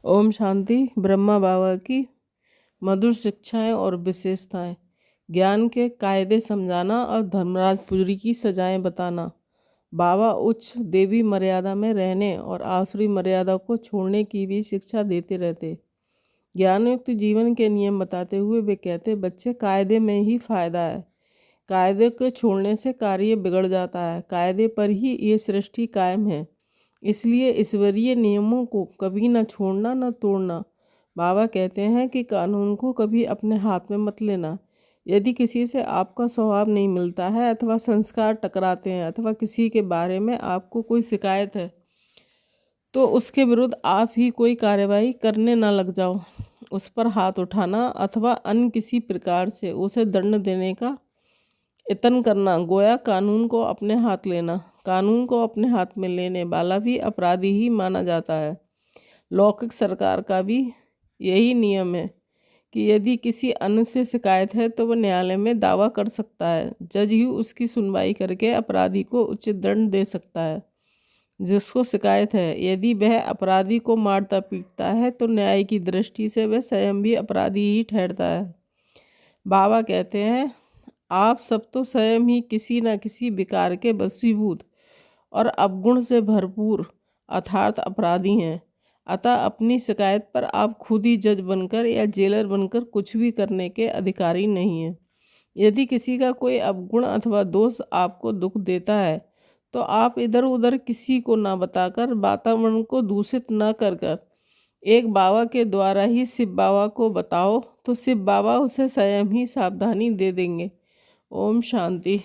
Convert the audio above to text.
ओम शांति। ब्रह्मा बाबा की मधुर शिक्षाएं और विशेषताएं। ज्ञान के कायदे समझाना और धर्मराज पुरी की सजाएं बताना। बाबा उच्च देवी मर्यादा में रहने और आसुरी मर्यादा को छोड़ने की भी शिक्षा देते रहते। ज्ञानयुक्त जीवन के नियम बताते हुए वे कहते, बच्चे कायदे में ही फ़ायदा है। कायदे को छोड़ने से कार्य बिगड़ जाता है। कायदे पर ही ये सृष्टि कायम है, इसलिए ईश्वरीय नियमों को कभी न छोड़ना न तोड़ना। बाबा कहते हैं कि कानून को कभी अपने हाथ में मत लेना। यदि किसी से आपका स्वभाव नहीं मिलता है अथवा संस्कार टकराते हैं अथवा किसी के बारे में आपको कोई शिकायत है तो उसके विरुद्ध आप ही कोई कार्यवाही करने न लग जाओ। उस पर हाथ उठाना अथवा अन्य किसी प्रकार से उसे दंड देने का यत्न करना गोया कानून को अपने हाथ लेना। कानून को अपने हाथ में लेने वाला भी अपराधी ही माना जाता है। लौकिक सरकार का भी यही नियम है कि यदि किसी अन्य से शिकायत है तो वह न्यायालय में दावा कर सकता है। जज ही उसकी सुनवाई करके अपराधी को उचित दंड दे सकता है। जिसको शिकायत है, यदि वह अपराधी को मारता पीटता है तो न्याय की दृष्टि से वह स्वयं भी अपराधी ही ठहरता है। बाबा कहते हैं, आप सब तो स्वयं ही किसी न किसी विकार के वशीभूत और अवगुण से भरपूर अर्थात अपराधी हैं। अतः अपनी शिकायत पर आप खुद ही जज बनकर या जेलर बनकर कुछ भी करने के अधिकारी नहीं हैं। यदि किसी का कोई अवगुण अथवा दोष आपको दुख देता है तो आप इधर उधर किसी को ना बताकर, वातावरण को दूषित न कर कर एक बाबा के द्वारा ही शिव बाबा को बताओ तो शिव बाबा उसे स्वयं ही सावधानी दे देंगे। ओम शांति।